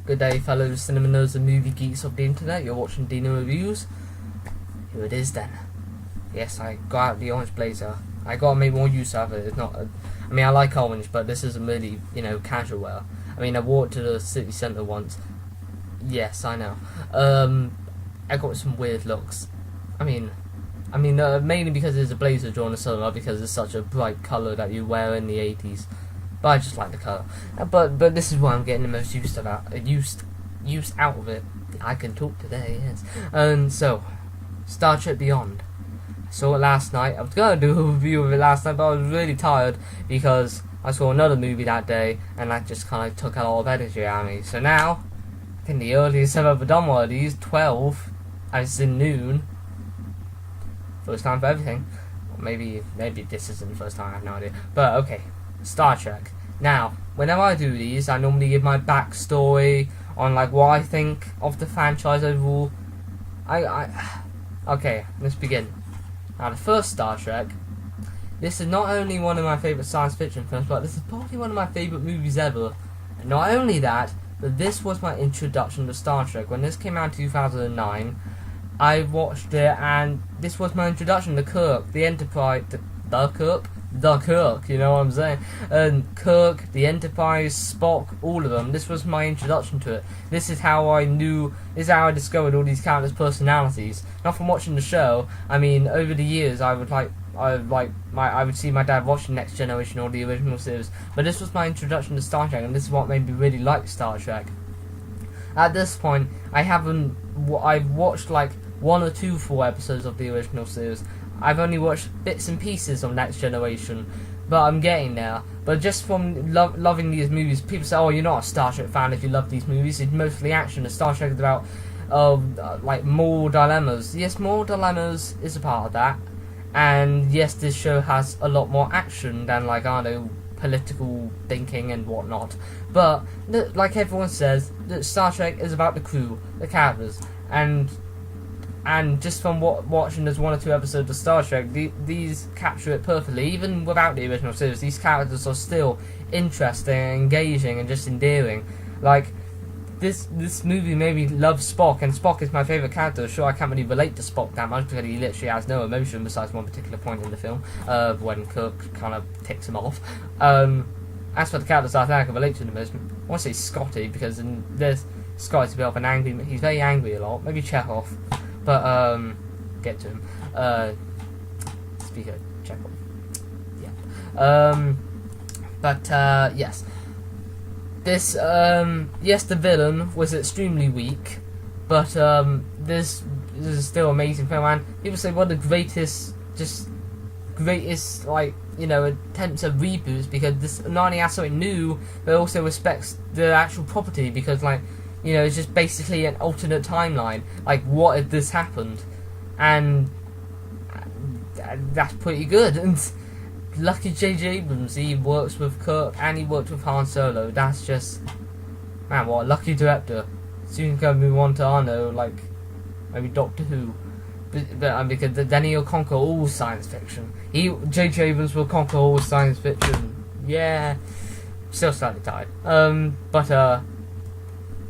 Good day, fellow cinema nerds and movie geeks of the internet. You're watching Deano Reviews. Here it is then. Yes, I got out the orange blazer. I gotta make more use of it. It's not. I mean, I like orange, but this isn't really, casual wear. I mean, I wore it to the city centre once. Yes, I know. I got some weird looks. I mean, mainly because it's a blazer drawn in summer, because it's such a bright colour that you wear in the 80s. But I just like the colour. But this is why I'm getting the most use out of it. I can talk today, yes. And so, Star Trek Beyond. I saw it last night. I was going to do a review of it last night, but I was really tired because I saw another movie that day, and that just kind of took a lot of energy out of me. So now, I think the earliest I've ever done one of these, 12, as in noon. First time for everything. Or maybe this isn't the first time, I have no idea. But okay, Star Trek. Now, whenever I do these, I normally give my backstory on like what I think of the franchise overall. Okay, let's begin. Now, the first Star Trek. This is not only one of my favourite science fiction films, but this is probably one of my favourite movies ever. And not only that, but this was my introduction to Star Trek. When this came out in 2009, I watched it, and this was my introduction to Kirk, the Enterprise, the Kirk, you know what I'm saying? And Kirk, the Enterprise, Spock, all of them. This was my introduction to it. This is how I discovered all these characters' personalities. Not from watching the show. I mean, over the years, I would see my dad watching Next Generation or the original series. But this was my introduction to Star Trek, and this is what made me really like Star Trek. At this point, I've watched like 1 or 2 full episodes of the original series. I've only watched bits and pieces of Next Generation, but I'm getting there. But just from loving these movies, people say, oh, you're not a Star Trek fan if you love these movies. It's mostly action. And Star Trek is about like moral dilemmas. Yes, moral dilemmas is a part of that. And yes, this show has a lot more action than, like, I don't know, political thinking and whatnot. But like everyone says, Star Trek is about the crew, the characters, and just from watching this 1 or 2 episodes of Star Trek, these capture it perfectly. Even without the original series, these characters are still interesting, engaging, and just endearing. Like, this movie made me love Spock, and Spock is my favourite character. Sure, I can't really relate to Spock that much because he literally has no emotion besides one particular point in the film, when Kirk kind of ticks him off. As for the characters I think I can relate to the most, I want to say Scotty, because in this, Scotty's a bit of an angry, he's very angry a lot, maybe Chekhov, but, get to him, speak of Chekhov, yeah, yes. This, yes, the villain was extremely weak, but this is still amazing film, and people say one of the greatest, like, attempts at reboots, because this not only has something new, but also respects the actual property, because, like, it's just basically an alternate timeline. Like, what if this happened? And that's pretty good. And lucky J.J. Abrams, he works with Kirk and he worked with Han Solo. That's just, man, what a lucky director. Soon going to move on to, I don't know, like, maybe Doctor Who. But because then he'll conquer all science fiction. J.J. Abrams will conquer all science fiction. Yeah. Still slightly tired.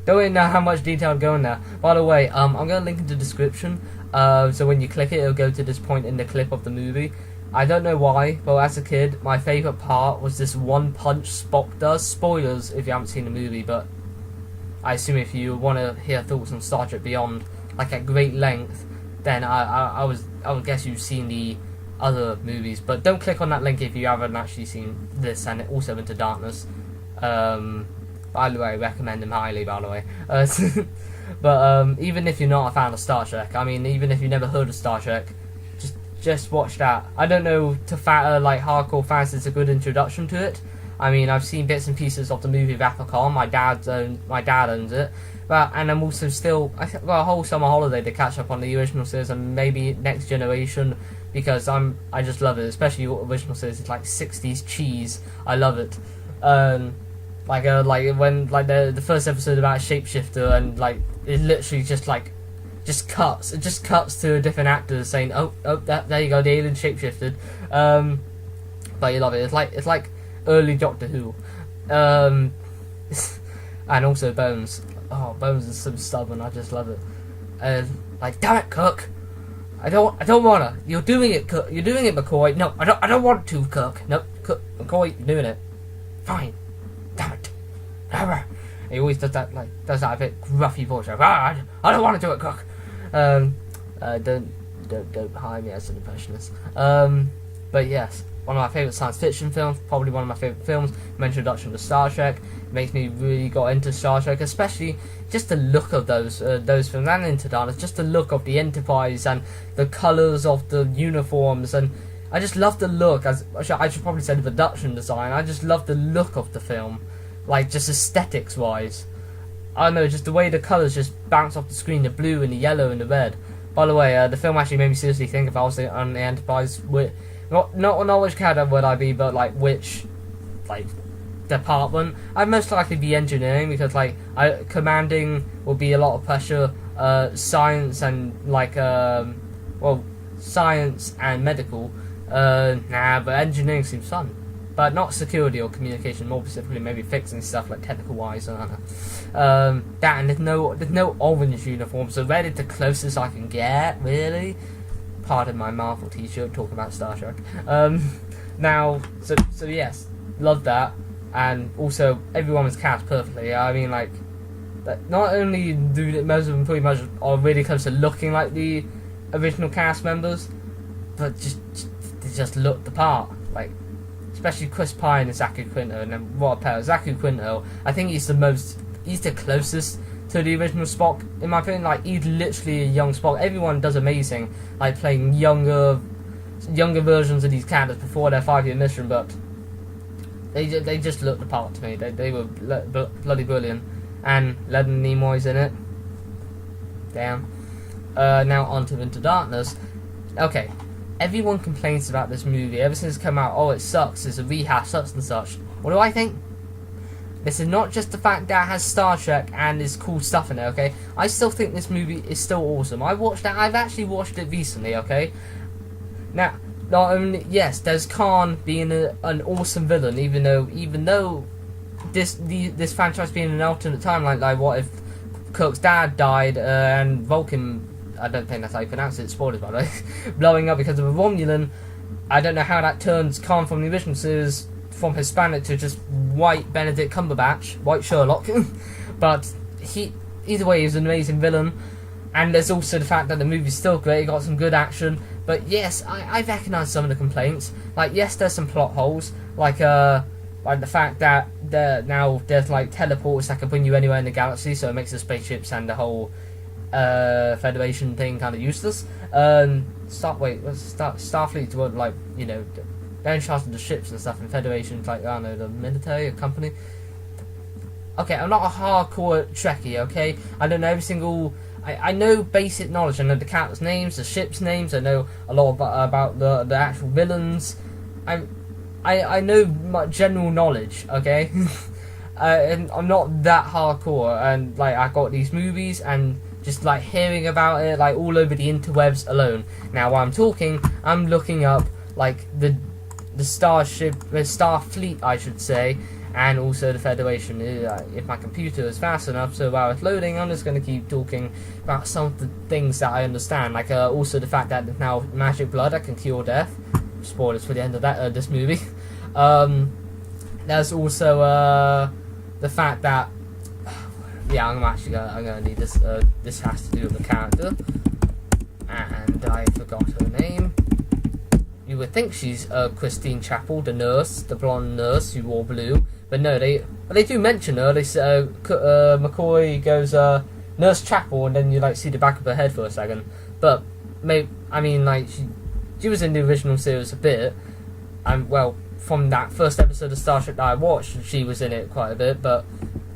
Don't really know how much detail to go in there. By the way, I'm going to link in the description. So when you click it, it'll go to this point in the clip of the movie. I don't know why, but as a kid, my favourite part was this one punch Spock does. Spoilers if you haven't seen the movie, but I assume if you want to hear thoughts on Star Trek Beyond, like at great length, then I would guess you've seen the other movies. But don't click on that link if you haven't actually seen this and also Into Darkness. By the way, I recommend them highly, by the way. But even if you're not a fan of Star Trek, I mean, even if you've never heard of Star Trek, just watch that. I don't know, to like hardcore fans, it's a good introduction to it. I mean, I've seen bits and pieces of the movie Vapacon. My dad owns it, and I'm also still, I think, got a whole summer holiday to catch up on the original series and maybe Next Generation, because I just love it, especially the original series. It's like 60s cheese. I love it. Like when the first episode about a shapeshifter, and like it literally just cuts to a different actor saying, oh, there you go, the alien shapeshifted. But you love it. It's like early Doctor Who. And also Bones. Oh, Bones is so stubborn. I just love it. And like, damn it, Cook. I don't wanna. You're doing it, Cook. You're doing it, McCoy. No, I don't want to, Cook. No, Cook, McCoy, you're doing it. Fine. Damn it. He always does that a bit gruffy voice. Like, I don't want to do it, Cook. Don't hire me as an impressionist. But yes, one of my favourite science fiction films, probably one of my favourite films. My introduction to Star Trek. It makes me really got into Star Trek, especially just the look of those films, and Into Darkness, just the look of the Enterprise and the colours of the uniforms, and I just love the look. I should probably say the production design. I just love the look of the film, like just aesthetics wise. I don't know, just the way the colours just bounce off the screen, the blue and the yellow and the red. By the way, the film actually made me seriously think if I was on the Enterprise, not which character would I be, but like which department. I'd most likely be engineering, because commanding would be a lot of pressure. Science and science and medical. But engineering seems fun. But not security or communication, more specifically maybe fixing stuff like technical wise. I don't know. That, and there's no orange uniform, so red is the closest I can get, really. Pardon my Marvel t-shirt talking about Star Trek. So yes, love that, and also everyone was cast perfectly. I mean, not only do most of them pretty much are really close to looking like the original cast members, but they just look the part. Especially Chris Pine and Zachary Quinto, and then what a pair. Zachary Quinto, I think he's the closest to the original Spock, in my opinion. He's literally a young Spock. Everyone does amazing, playing younger versions of these characters before their 5-year mission, but they just looked the part to me. They were bloody brilliant, and Leonard Nimoy's in it. Damn. Now on to Into Darkness. Okay, everyone complains about this movie ever since it's come out. Oh, it sucks, it's a rehash, such and such. What do I think? This is not just the fact that it has Star Trek and there's cool stuff in it, okay? I still think this movie is still awesome. I've actually watched it recently, okay? Now, not only, yes, there's Khan being an awesome villain, even though this franchise being an alternate timeline, like what if Kirk's dad died and Vulcan, I don't think that's how you pronounce it, spoilers by the way, blowing up because of a Romulan. I don't know how that turns Khan from the original series from Hispanic to just white Benedict Cumberbatch, white Sherlock. But either way, he's an amazing villain. And there's also the fact that the movie's still great, it got some good action. But yes, I recognise some of the complaints. Yes, there's some plot holes, like the fact that there's teleports that can bring you anywhere in the galaxy, so it makes the spaceships and the whole Federation thing kind of useless. Starfleet were they're in charge of the ships and stuff, and Federation's the military, a company. Okay, I'm not a hardcore Trekkie, okay? I don't know every single... I know basic knowledge. I know the characters' names, the ships' names. I know a lot about the actual villains. I know my general knowledge, okay? And I'm not that hardcore, and I got these movies and just hearing about it all over the interwebs alone. Now while I'm talking, I'm looking up the Starfleet, I should say, and also the Federation. If my computer is fast enough, so while it's loading, I'm just going to keep talking about some of the things that I understand, also the fact that there's now magic blood that can cure death. Spoilers for the end of this movie. There's also the fact that I'm gonna need this. This has to do with the character, and I forgot her name. You would think she's Christine Chapel, the nurse, the blonde nurse who wore blue, but no, they do mention her. They say McCoy goes Nurse Chapel, and then you see the back of her head for a second. But she was in the original series a bit, and from that first episode of Star Trek that I watched, she was in it quite a bit. But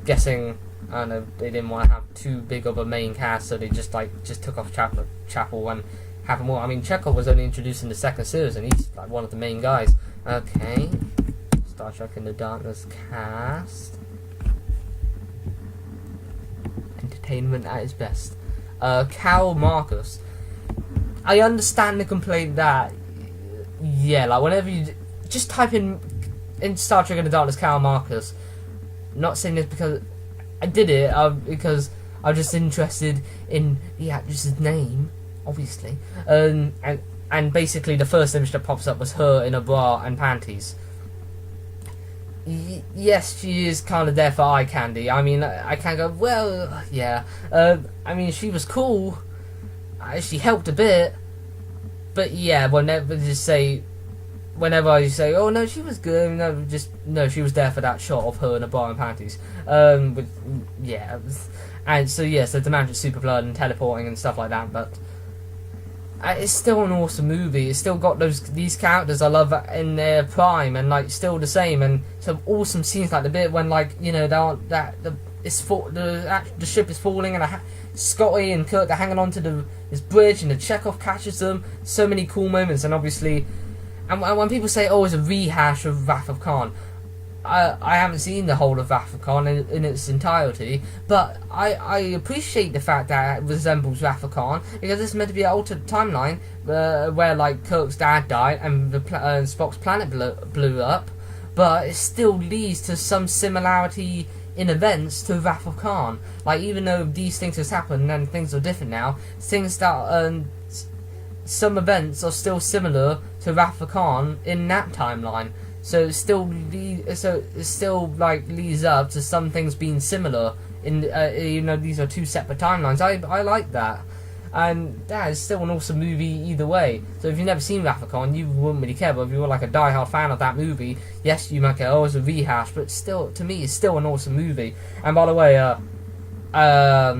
guessing, I don't know, they didn't want to have too big of a main cast, so they just took off Chapel and have more. Chekhov was only introduced in the second series, and he's one of the main guys. Okay, Star Trek Into Darkness cast. Entertainment at its best. Cal Marcus. I understand the complaint that, whenever you just type in Star Trek Into Darkness Cal Marcus, not saying this because I did it because I was just interested in the actress's name, obviously. And basically the first image that pops up was her in a bra and panties. Yes, she is kind of there for eye candy. I mean, I can't go, well, yeah. I mean, she was cool. She helped a bit. But yeah, whenever I say, oh no, she was good, no, she was there for that shot of her in a bra and panties. Yeah. And so, yeah, so the Magic Super Blood and teleporting and stuff like that, but it's still an awesome movie. It's still got these characters I love in their prime, and like still the same, and some awesome scenes like the bit when the ship is falling and Scotty and Kirk are hanging onto this bridge and the Chekhov catches them. So many cool moments, and obviously, and when people say, "Oh, it's a rehash of Wrath of Khan," I haven't seen the whole of Wrath of Khan in its entirety, but I appreciate the fact that it resembles Wrath of Khan, because it's meant to be an altered timeline where like Kirk's dad died and Spock's planet blew up, but it still leads to some similarity in events to Wrath of Khan. Like, even though these things have happened and things are different now, things that some events are still similar to Wrath of Khan in that timeline. So it still leads up to some things being similar in these are two separate timelines. I like that, and that is still an awesome movie either way. So if you've never seen Wrath of Khan, you wouldn't really care. But if you were like a die-hard fan of that movie, yes, you might go, oh, it's a rehash, but still, to me, it's still an awesome movie. And by the way, I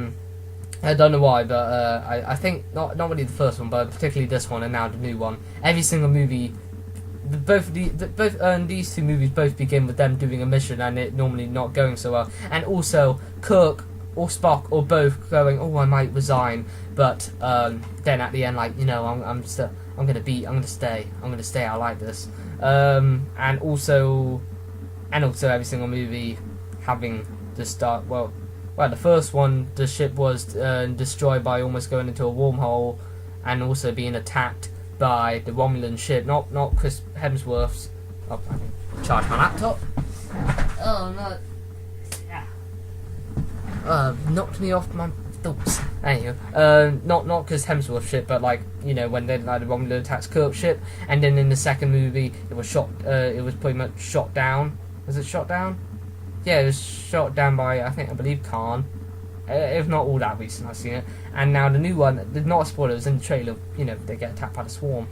don't know why, but I think not really the first one, but particularly this one and now the new one. Every single movie. These two movies both begin with them doing a mission and it normally not going so well, and also Kirk or Spock or both going, oh, I might resign, but then at the end, like, I'm gonna stay, I like this, and also every single movie having the start. Well, the first one, the ship was destroyed by almost going into a wormhole, and also being attacked by the Romulan ship, not Chris Hemsworth's. Oh, I can charge my laptop. Oh no! Yeah. Knocked me off my thoughts. Anyway, not Chris Hemsworth's ship, but like when the Romulan attacks Kirk's ship, and then in the second movie it was shot. It was pretty much shot down. Was it shot down? Yeah, it was shot down by I believe Khan. If not all that recent, I've seen it. And now the new one, not a spoiler, it was in the trailer, they get attacked by the swarm.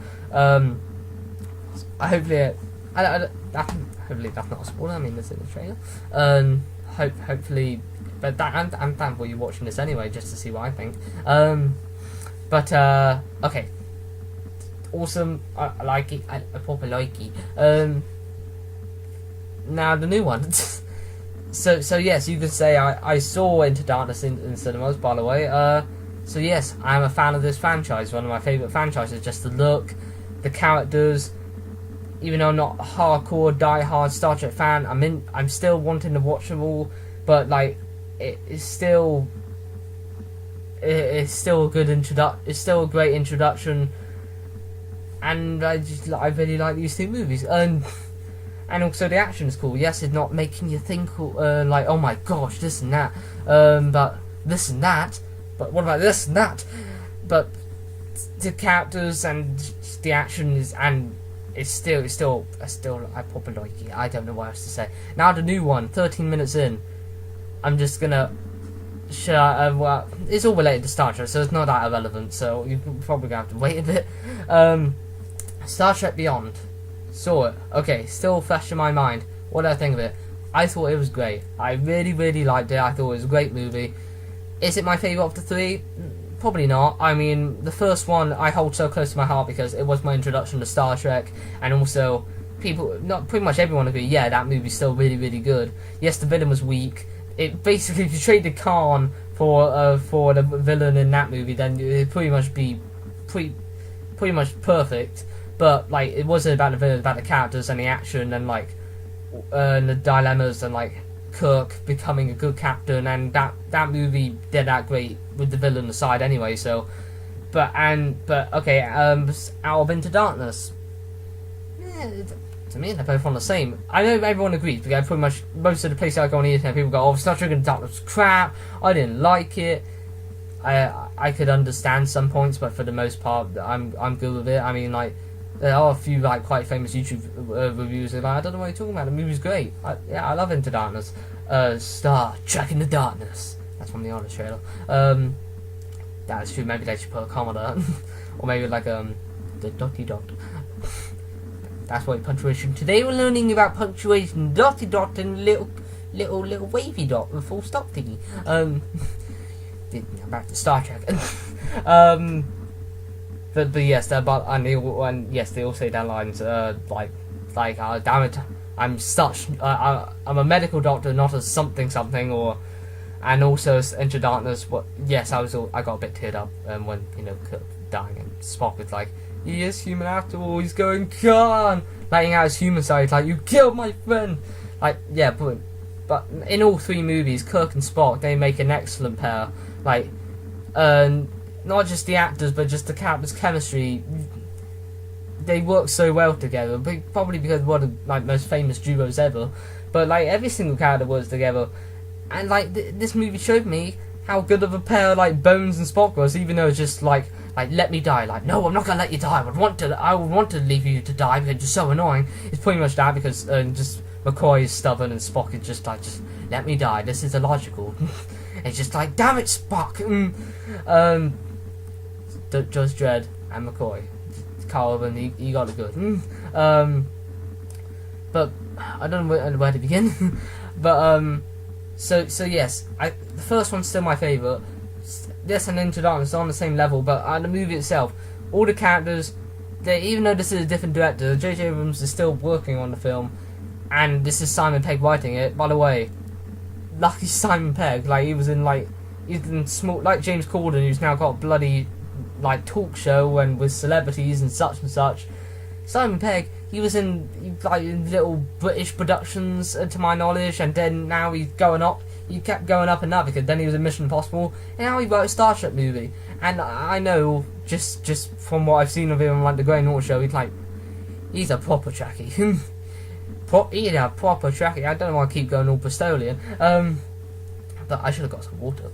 Hopefully that's not a spoiler, I mean, it's in the trailer. Hopefully, but I'm thankful you're watching this anyway, just to see what I think. Okay. Awesome, I like it, I proper like it. Now the new one. So yes, you could say I saw Into Darkness in cinemas, by the way. So yes, I'm a fan of this franchise. One of my favourite franchises. Just the look, the characters. Even though I'm not a hardcore, die-hard Star Trek fan, I'm still wanting to watch them all. But like, it's still a good It's still a great introduction. And I really like these two movies. And also the action is cool. Yes, it's not making you think like, oh my gosh, this and that. But this and that. But what about this and that? But the characters and the action it's still I probably like it. I don't know what else to say. Now the new one, 13 minutes in, I'm just gonna well, it's all related to Star Trek, so it's not that irrelevant. So you're probably gonna have to wait a bit. Star Trek Beyond. Saw it. Okay, still fresh in my mind. What did I think of it? I thought it was great. I really, really liked it. I thought it was a great movie. Is it my favourite of the three? Probably not. I mean, the first one I hold so close to my heart because it was my introduction to Star Trek, and also pretty much everyone agree, yeah, that movie's still really, really good. Yes, the villain was weak. It basically, if you traded Khan for the villain in that movie, then it'd pretty much be pretty much perfect. But like, it wasn't about the villain, about the characters and the action and like the dilemmas and like Kirk becoming a good captain, and that movie did that great with the villain aside anyway. So, but okay, out of Into Darkness, to me, they're both on the same. I know everyone agrees, because pretty much most of the places I go on the internet, people go, "Oh, Star Trek Into Darkness was crap. I didn't like it." I could understand some points, but for the most part, I'm good with it. I mean, like, there are a few like quite famous YouTube reviews that I don't know what you're talking about. The movie's great. I love Into Darkness. Star Trek Into Darkness. That's from the honest trailer. That's true. Maybe they should put a comma there, or maybe like the dotty dot. That's why punctuation. Today we're learning about punctuation, dotty dot, and little wavy dot with full stop thingy. Back to Star Trek. But yes, and yes, they all say down lines like damn it, I'm a medical doctor, not a something, or. And also Into Darkness. Yes, I got a bit teared up when Kirk dying, and Spock was like, he is human after all. He's going, Khan, letting out his human side, like, you killed my friend. Like, yeah, but in all three movies, Kirk and Spock, they make an excellent pair. Like, not just the actors, but just the characters' chemistry. They work so well together. Probably because one of the most famous duos ever. But like every single character works together. And like this movie showed me how good of a pair like Bones and Spock was, even though it's just like let me die. Like, no, I'm not gonna let you die. I would want to leave you to die because you're so annoying. It's pretty much that, because just McCoy is stubborn and Spock is just let me die. This is illogical. It's just like, damn it, Spock. Judge Dredd and McCoy, Carl Urban, he got it good. But I don't know where to begin. But So yes, the first one's still my favourite. This and Into Darkness are on the same level, but the movie itself, all the characters, even though this is a different director, J.J. Abrams is still working on the film, and this is Simon Pegg writing it. By the way, lucky Simon Pegg, like he's in small, like James Corden, who's now got a bloody like talk show and with celebrities and such and such. Simon Pegg, he was in little British productions, to my knowledge, and then now he's going up. He kept going up and up, because then he was in Mission Impossible, and now he wrote a Star Trek movie. And I know, just from what I've seen of him on like the Grey Norton show, he's a proper Trekkie. He's a proper Trekkie. I don't know why I keep going all Bristolian. But I should have got some water.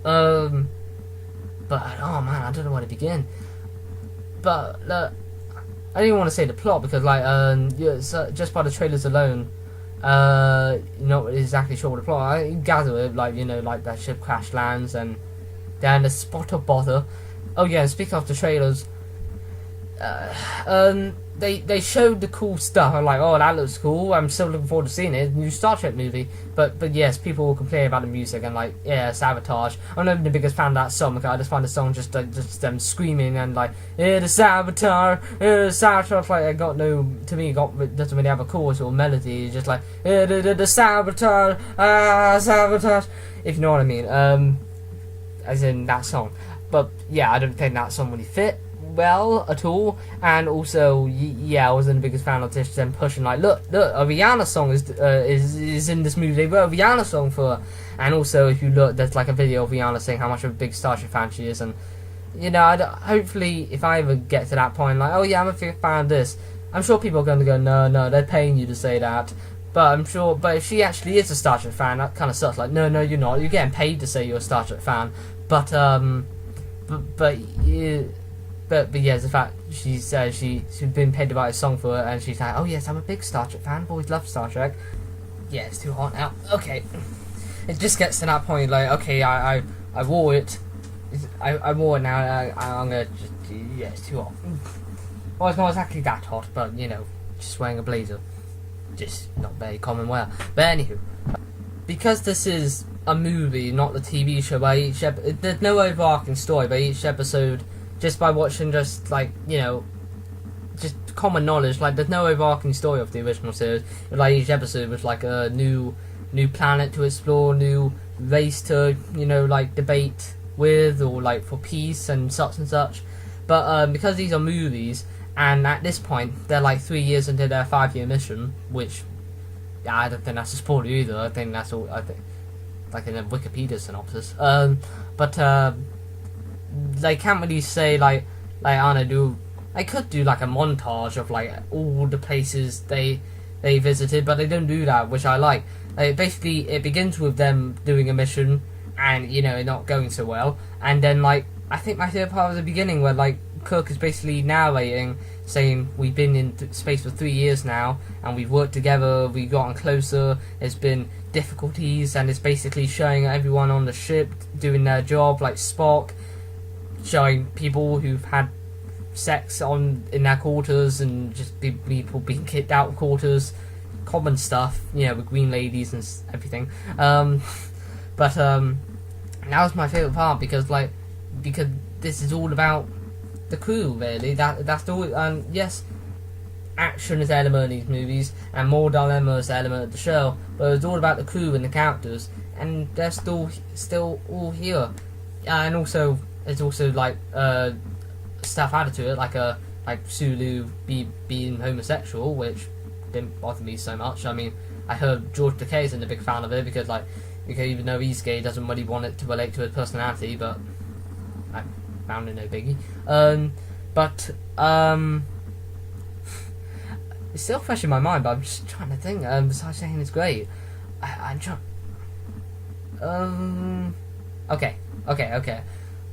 But oh man, I don't know where to begin. But I don't even want to say the plot, because just by the trailers alone, you're not exactly sure what the plot. I gather it, like that ship crash lands, and then the spot of bother. Oh yeah, and speaking of the trailers, they showed the cool stuff. I'm like, oh, that looks cool. I'm still looking forward to seeing it. New Star Trek movie. But yes, people will complain about the music and sabotage. I'm not the biggest fan of that song, because I just find the song just them screaming and the sabotage, sabotage. Like, doesn't really have a chorus or melody. It's just like the sabotage, sabotage. If you know what I mean. As in that song. But yeah, I don't think that song really fit well at all. And also, I wasn't the biggest fan of this, them pushing look, a Rihanna song is in this movie. They wrote a Rihanna song for her. And also, if you look, there's a video of Rihanna saying how much of a big Star Trek fan she is. And hopefully, if I ever get to that point, I'm a big fan of this, I'm sure people are going to go, no, they're paying you to say that. But if she actually is a Star Trek fan, that kind of sucks. No, you're not. You're getting paid to say you're a Star Trek fan. But yeah, the fact she says she's been paid to write a song for it, and she's like, oh yes, I'm a big Star Trek fan. I've always loved Star Trek. Yeah, it's too hot now. Okay, it just gets to that point. Okay, I wore it. I wore it now. I'm gonna just it's too hot. Well, it's not exactly that hot, but just wearing a blazer, just not very common wear. But anywho, because this is a movie, not the TV show, there's no overarching story by each episode. Just by watching, just common knowledge. There's no overarching story of the original series. Each episode was a new planet to explore, new race to debate with, or for peace and such. But because these are movies, and at this point they're 3 years into their 5-year mission, which I don't think that's a spoiler either. I think that's all. I think in a Wikipedia synopsis. They can't really say I could do a montage of all the places they they visited, but they don't do that, which I like. Basically, it begins with them doing a mission, and it not going so well, and then I think my favorite part was the beginning where Kirk is basically narrating, saying we've been in space for 3 years now, and we've worked together, we've gotten closer, there's been difficulties, and it's basically showing everyone on the ship doing their job, like Spock, showing people who've had sex in their quarters, and just people being kicked out of quarters, common stuff, with green ladies and everything. But that was my favourite part because this is all about the crew, really. That's all. And yes, action is element of these movies, and more dilemma is element of the show. But it's all about the crew and the characters, and they're still all here. And also, it's also stuff added to it, like Sulu being homosexual, which didn't bother me so much. I mean, I heard George Takei isn't a big fan of it because even though he's gay, he doesn't really want it to relate to his personality, but I found it no biggie. It's still fresh in my mind, but I'm just trying to think. Besides saying it's great, I'm trying. Okay.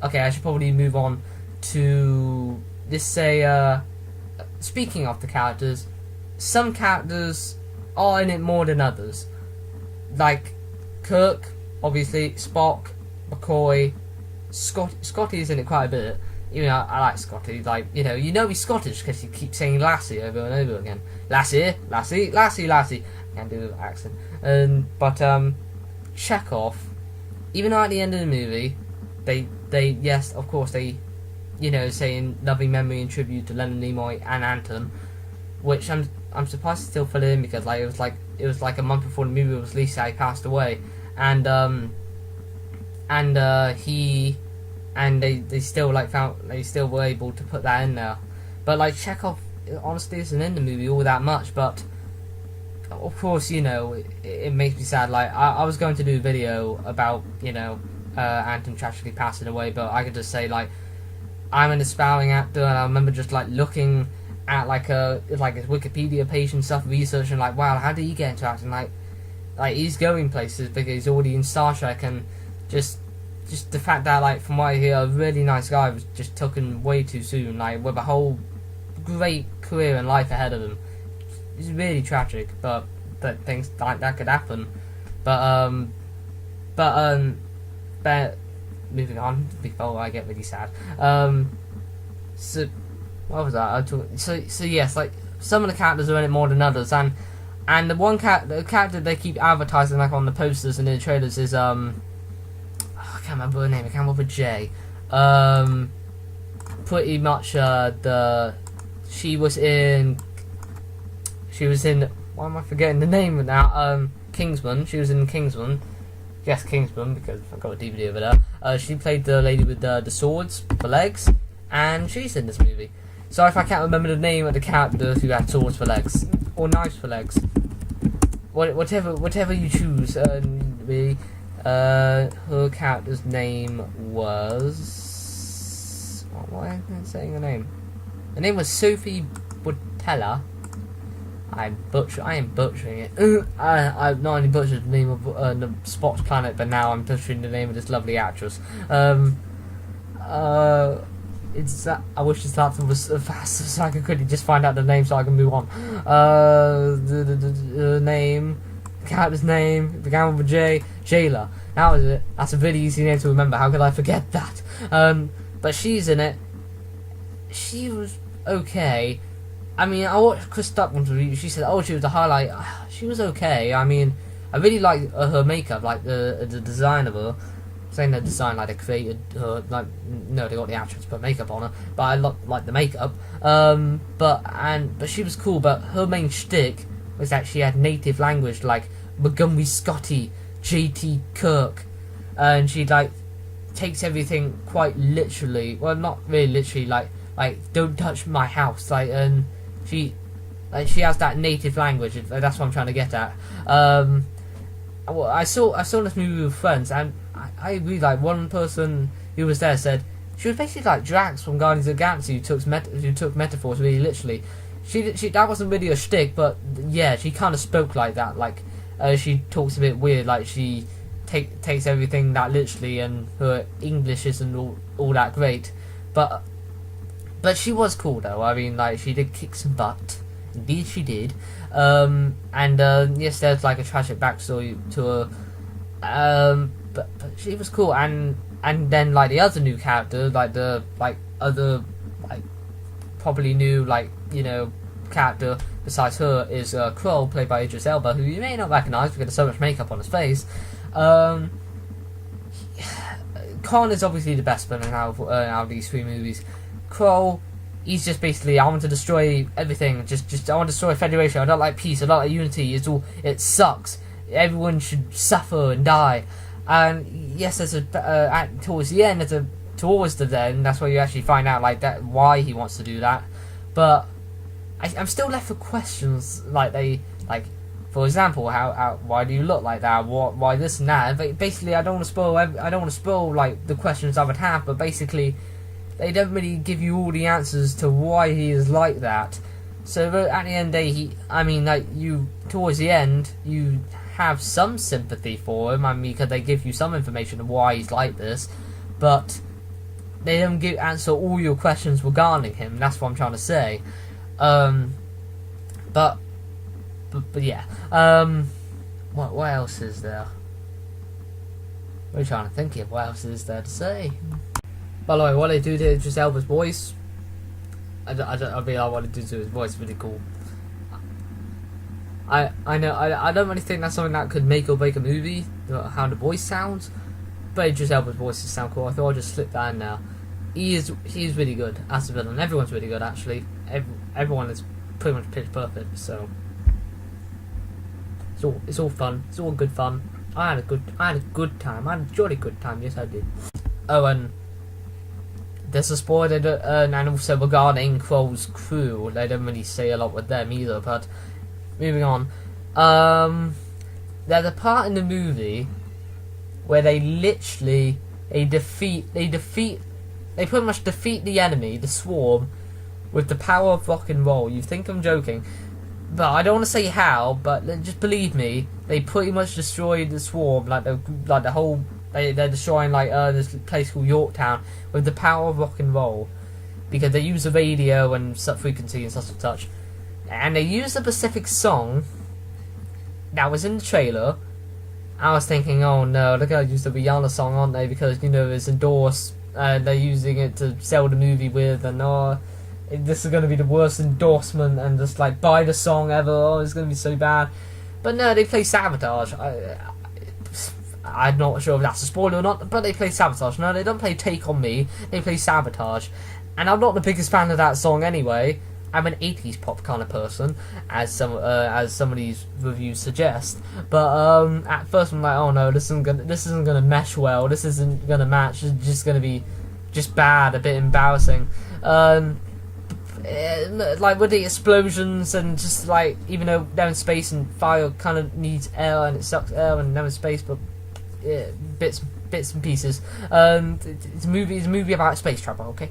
I should probably move on to this. Speaking of the characters, some characters are in it more than others. Like Kirk, obviously, Spock, McCoy, Scotty's in it quite a bit. I like Scotty. He's Scottish because he keeps saying Lassie over and over again. Lassie, Lassie, Lassie, Lassie. I can't do the accent. But Chekhov, even though at the end of the movie, they yes, of course, they saying loving memory and tribute to Leonard Nimoy and Anton, which I'm surprised to still put it in because it was a month before the movie was released that he passed away, and they still they still were able to put that in there. But Chekhov honestly isn't in the movie all that much, but of course it makes me sad. I was going to do a video about Anton tragically passing away, but I could just say I'm an aspiring actor, and I remember just looking at his Wikipedia page and stuff, researching wow, how did he get into acting? He's going places because he's already in Star Trek, and just the fact that from what I hear, a really nice guy was just taken way too soon, with a whole great career and life ahead of him. It's really tragic, but that things like that could happen. But moving on before I get really sad. So what was that? So yes, some of the characters are in it more than others, and the character they keep advertising on the posters and in the trailers is I can't remember her name. I can't remember J. Pretty much she was in. Why am I forgetting the name now? Kingsman. She was in Kingsman. Yes, Kingsman, because I've got a DVD over there. She played the lady with the swords for legs, and she's in this movie. Sorry if I can't remember the name of the character who had swords for legs or knives for legs. Whatever you choose. Really. Her character's name was... Why am I saying her name? Her name was Sophie Butella. I am butchering it. I've not only butchered the name of the Spock's planet, but now I'm butchering the name of this lovely actress. I wish this laptop was faster so I could quickly just find out the name so I can move on. The name... character's name began with a J. Jayla. That was it. That's a really easy name to remember. How could I forget that? But she's in it. She was okay. I mean, I watched Chris Duckman's review. She said, she was the highlight. She was okay. I mean, I really liked her makeup, the design of her. I'm saying the design, they created her. No, they got the actress to put makeup on her. But I like the makeup. But she was cool. But her main shtick was that she had native language like Montgomery Scotty, J.T. Kirk, and she takes everything quite literally. Well, not really literally. Don't touch my house. And she has that native language. That's what I'm trying to get at. I saw this movie with friends, and I agree. One person who was there said she was basically like Drax from Guardians of the Galaxy, who took metaphors really literally. she that wasn't really a shtick, but yeah, she kind of spoke like that. Like she talks a bit weird, like she takes everything that literally, and her English isn't all that great, but she was cool though. I mean, like, she did kick some butt. Indeed, she did. And yes, there's like a tragic backstory to her. But she was cool. And then like the other new character, like the other probably new character besides her is Kroll, played by Idris Elba, who you may not recognise because there's so much makeup on his face. Khan is obviously the best villain out of these three movies. Kroll, he's just basically, I want to destroy everything. Just I want to destroy Federation. I don't like peace. I don't like unity. It sucks. Everyone should suffer and die. And yes, there's towards the end, towards the end, that's where you actually find out like that why he wants to do that. But I'm still left with questions for example, how why do you look like that? Why this and that? But basically, I don't want to spoil like the questions I would have, but basically, they don't really give you all the answers to why he is like that. So at the end of the day, towards the end, you have some sympathy for him. I mean, because they give you some information of why he's like this, but they don't answer all your questions regarding him. That's what I'm trying to say. But yeah. What else is there? We're trying to think of what else is there to say. By the way, what they do to Idris Elba's voice, I mean, what they do to his voice is really cool. I know I don't really think that's something that could make or break a movie, how the voice sounds, but Idris Elba's voices sound cool. I thought I'd just slip that in now. He's really good as a villain. Everyone's really good actually. Everyone is pretty much pitch perfect. So it's all fun. It's all good fun. I had a good time. I had a jolly good time. Yes, I did. Oh, and there's a spoiler, and also regarding Kroll's crew. They don't really say a lot with them either. But moving on, there's a part in the movie where they pretty much defeat the enemy, the swarm, with the power of rock and roll. You think I'm joking, but I don't want to say how. But just believe me, they pretty much destroyed the swarm, the whole. They're destroying this place called Yorktown with the power of rock and roll, because they use the radio and such frequency and such and such, and they used a specific song that was in the trailer. I was thinking, oh no, they're gonna use the Rihanna song, aren't they? Because it's endorsed. They're using it to sell the movie with, and this is going to be the worst endorsement, and just buy the song ever. Oh, it's going to be so bad. But no, they play Sabotage. I'm not sure if that's a spoiler or not, but they play Sabotage. No, they don't play Take On Me. They play Sabotage, and I'm not the biggest fan of that song anyway. I'm an 80s pop kind of person, as some of these reviews suggest. But at first I'm like, oh no, this isn't gonna mesh well. This isn't gonna match. It's just gonna be just bad, a bit embarrassing. With the explosions and just even though they're in space and fire kind of needs air and it sucks air and they're in space, but bits and pieces. It's a movie about space travel. Okay.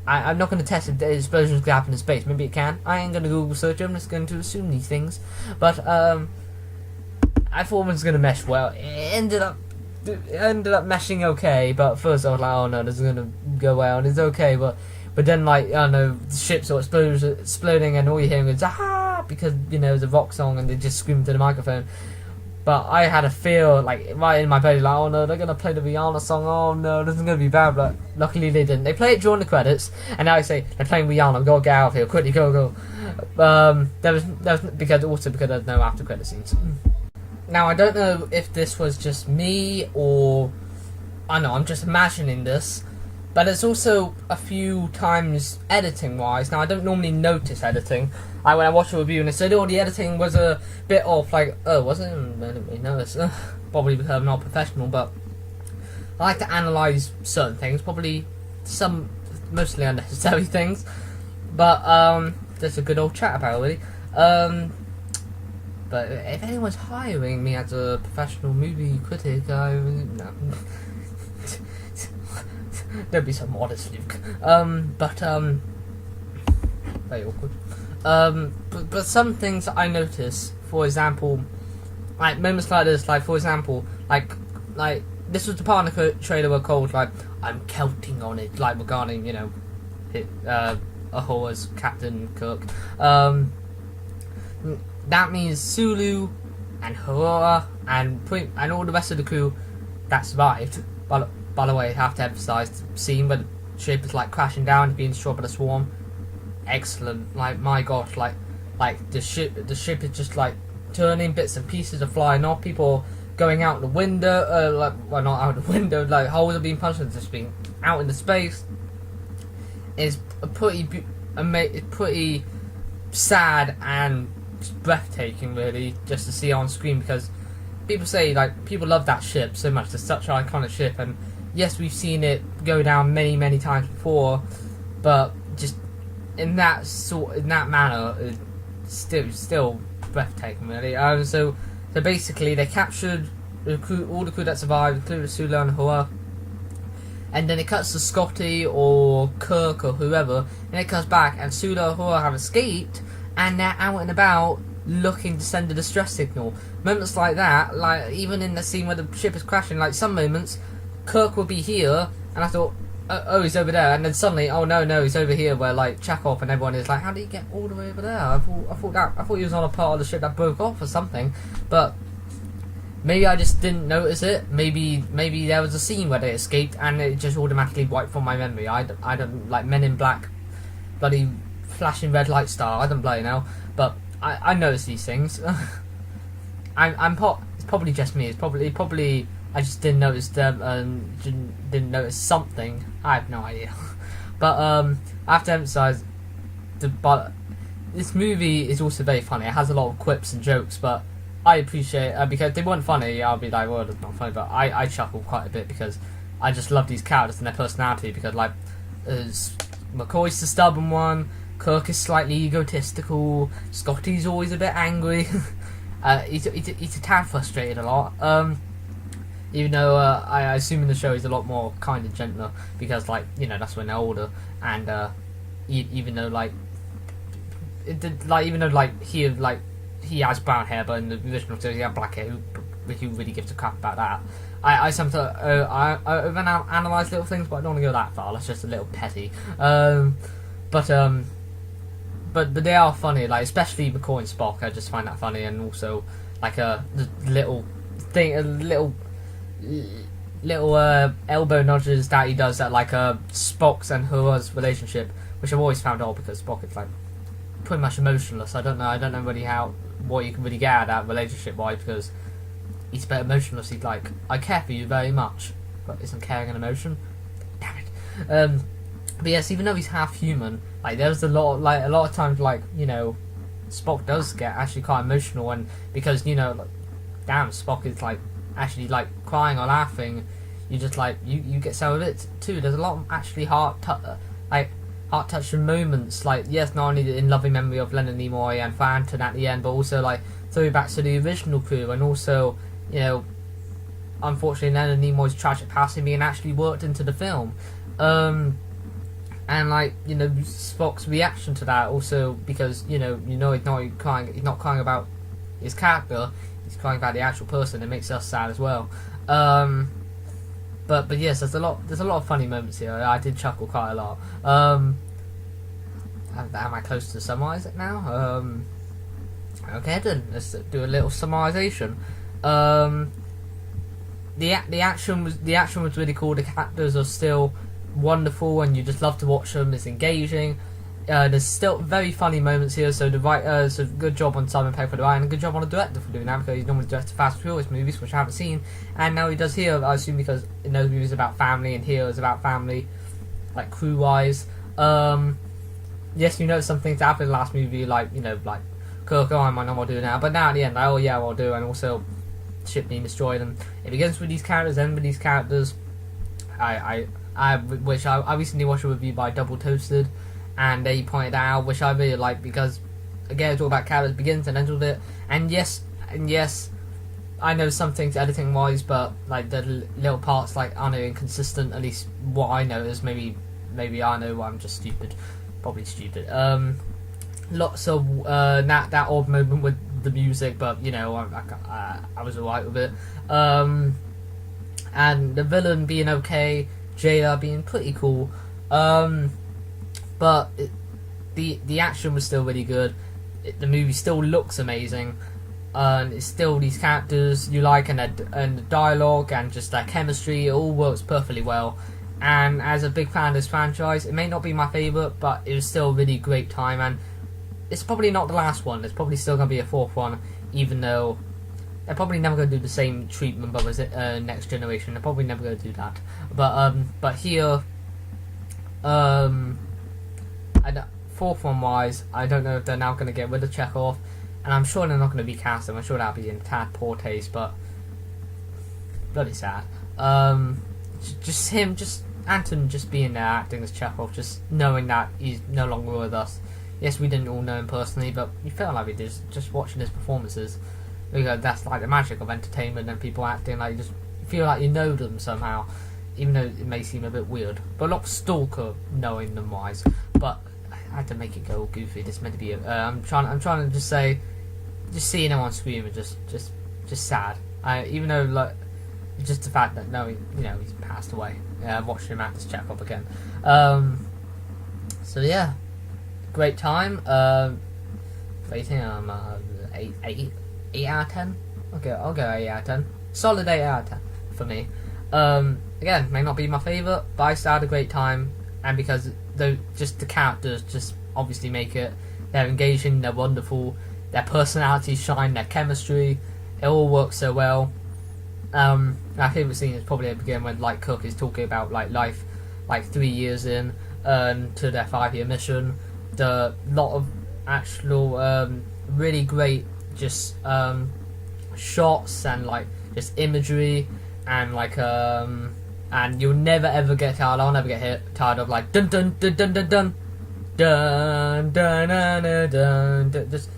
I'm not going to test if the explosions could happen in space. Maybe it can. I ain't going to Google search it. I'm just going to assume these things. But I thought it was going to mesh well. It ended up meshing okay. But first I was like, oh no, this is going to go well, and it's okay. But then I don't know, the ships are exploding, and all you're hearing is ah, because it's a rock song, and they just scream to the microphone. But I had a feel right in my belly, oh no, they're gonna play the Rihanna song. Oh no, this is gonna be bad. But luckily they didn't. They play it during the credits, and now I say they're playing Rihanna. Go get out of here, quickly, go. There was because there's no after credit scenes. Now I don't know if this was just me or I know I'm just imagining this, but there's also a few times editing wise. Now I don't normally notice editing. When I watched a review and they said, oh, the editing was a bit off, oh, was it? I didn't really notice. Probably because I'm not professional, but I like to analyse certain things, probably some mostly unnecessary things, but there's a good old chat about it, really. But if anyone's hiring me as a professional movie critic, no. Don't be so modest, Luke. very awkward. But some things I notice, for example, like moments like this, like for example, like this was the part of the trailer where called like I'm counting on it, like regarding Ahoa's Captain Kirk. That means Sulu and Hoa and all the rest of the crew that survived. By the way, I have to emphasise the scene where the ship is like crashing down, being destroyed by the swarm. Excellent. Like my gosh, like the ship is just like turning, bits and pieces are flying off, people going out the window, not out the window, like holes are being punched and just being out into space. It's pretty sad and breathtaking, really, just to see on screen, because people love that ship so much. It's such an iconic ship, and yes, we've seen it go down many times before, but just in that manner, it's still breathtaking, really. So basically, they captured all the crew that survived, including Sulu and Hoa. And then it cuts to Scotty or Kirk or whoever, and it comes back, and Sulu and Hoa have escaped, and they're out and about looking to send a distress signal. Moments like that, like even in the scene where the ship is crashing, like some moments, Kirk will be here, and I thought, oh, he's over there, and then suddenly, oh no, he's over here, where like Chekhov and everyone is like, how did he get all the way over there? I thought he was on a part of the ship that broke off or something, but maybe I just didn't notice it. Maybe there was a scene where they escaped and it just automatically wiped from my memory. I don't like Men in Black, bloody flashing red light star. I don't bloody know, but I notice these things. It's probably just me. It's probably I just didn't notice them and didn't notice something. I have no idea. But I have to emphasise this movie is also very funny. It has a lot of quips and jokes, but I appreciate because if they weren't funny, I'll be like, well, it's not funny, but I chuckle quite a bit because I just love these characters and their personality, because like McCoy's the stubborn one, Kirk is slightly egotistical, Scotty's always a bit angry, he's a tad frustrated a lot, even though I assume in the show he's a lot more kind and gentler, because like, that's when they're older, and even though he has brown hair, but in the original series he had black hair. Who really gives a crap about that? I sometimes I overanalyze little things, but I don't want to go that far. That's just a little petty. But they are funny. Like especially McCoy and Spock, I just find that funny, and also like the little elbow nudges that he does at like Spock's and Hura's relationship, which I've always found odd because Spock is like pretty much emotionless. I don't know really what you can really get out of that relationship wise, because he's a bit emotionless. He's like, I care for you very much, but isn't caring an emotion? Damn it. But yes, even though he's half human, like there's a lot of times Spock does get actually quite emotional, and because damn, Spock is like actually like crying or laughing, you just like you get some of it too. There's a lot of actually heart-touching moments, like yes, not only in loving memory of Leonard Nimoy and Phantom at the end, but also like throwbacks to the original crew, and also unfortunately Leonard Nimoy's tragic passing being actually worked into the film, and like Spock's reaction to that also, because he's not crying about his character, he's crying about the actual person. It makes us sad as well. But yes, there's a lot of funny moments here. I did chuckle quite a lot. Am I close to summarise it now? Okay then, let's do a little summarisation. The action was really cool. The characters are still wonderful, and you just love to watch them. It's engaging. There's still very funny moments here, so so good job on Simon Pegg for the writing, and good job on the director for doing that, because he's normally directed Fast and Furious movies, which I haven't seen, and now he does here, I assume because in those movies about family, and here is about family, like crew-wise. Yes, some things that happened in the last movie, like Kirk, I might not want to do now, but now at the end, oh yeah, I'll do, and also ship being destroyed, and it begins with these characters, end with these characters. I recently watched a review by Double Toasted, and they pointed out, which I really like, because again it's all about characters, begins and ends with it. And yes, I know some things editing wise, but like the little parts like are inconsistent. At least what I know is maybe I know I'm just stupid, probably stupid. lots of that odd moment with the music, but you know, I was alright with it. And the villain being okay, Jada being pretty cool, but the action was still really good. The movie still looks amazing, and it's still these characters you like, and the dialogue and just their chemistry, it all works perfectly well. And as a big fan of this franchise, it may not be my favourite, but it was still a really great time, and it's probably not the last one. There's probably still going to be a fourth one, even though they're probably never going to do the same treatment, but was it Next Generation? They're probably never going to do that. But here, fourth one wise, I don't know if they're now going to get rid of Chekhov, and I'm sure they're not going to recast him. I'm sure that'll be in tad poor taste, but bloody sad. Just Anton just being there acting as Chekhov, just knowing that he's no longer with us. Yes, we didn't all know him personally, but we felt like we did just watching his performances. Because that's like the magic of entertainment and people acting like you feel like you know them somehow, even though it may seem a bit weird. But not stalker knowing them wise. But I had to make it go goofy. This meant to be. I'm trying to just say, just seeing him on screen was just sad. Even though like just the fact that knowing he's passed away. Watching him act as Chekhov again. So yeah, great time. Rating 8 out of 10. Okay, I'll go 8 out of 10. Solid 8 out of 10 for me. Again, may not be my favourite, but I still had a great time, and because the characters just obviously make it. They're engaging, they're wonderful, their personalities shine, their chemistry, it all works so well. My favourite scene is probably at the beginning when Light Cook is talking about life 3 years in to their 5-year mission. The lot of actual really great just shots and just imagery and and you'll never ever get tired. I'll never get tired of dun dun dun dun dun dun dun dun dun dun dun. Just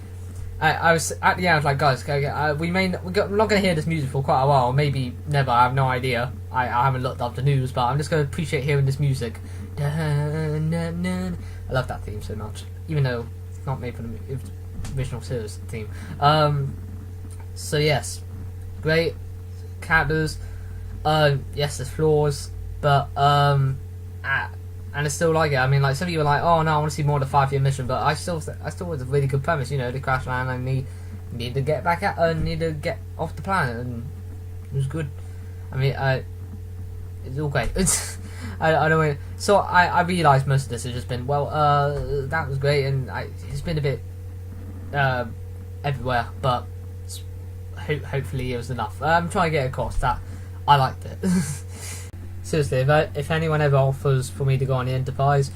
I was at the end. I was like, guys, we're not going to hear this music for quite a while. Maybe never. I have no idea. I haven't looked up the news, but I'm just going to appreciate hearing this music. Dun, dun, dun. I love that theme so much, even though it's not made for the original series theme. So yes, great characters. Yes, there's flaws, but and I still like it. I mean, some people are like, oh no, I want to see more of the 5-year mission, but I still was a really good premise. They crash land and need to get back out, need to get off the planet, and it was good. I mean, it's all great. I don't know. So I realised most of this has just been that was great, and it's been a bit everywhere, but hopefully it was enough. I'm trying to get across that I liked it. Seriously, if anyone ever offers for me to go on the Enterprise,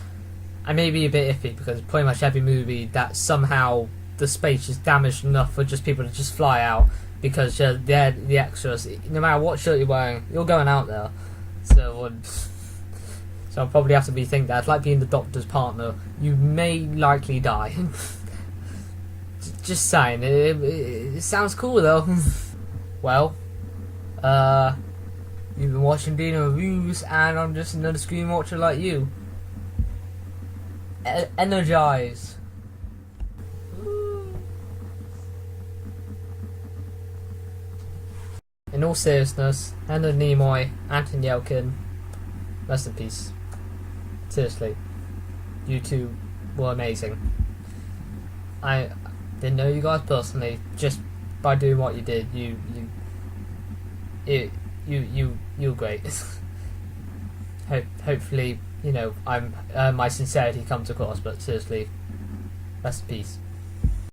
I may be a bit iffy because pretty much every movie that somehow the space is damaged enough for just people to just fly out because they're the extras. No matter what shirt you're wearing, you're going out there. So I'll probably have to rethink that. It's like being the Doctor's partner. You may likely die. Just saying. It sounds cool though. Well, you've been watching Deano Reviews, and I'm just another screen watcher like you. Energize. In all seriousness, Leonard Nimoy, Anton Yelkin, rest in peace. Seriously, you two were amazing. I didn't know you guys personally, just by doing what you did, you were great. Hopefully, I'm my sincerity comes across. But seriously, rest in peace.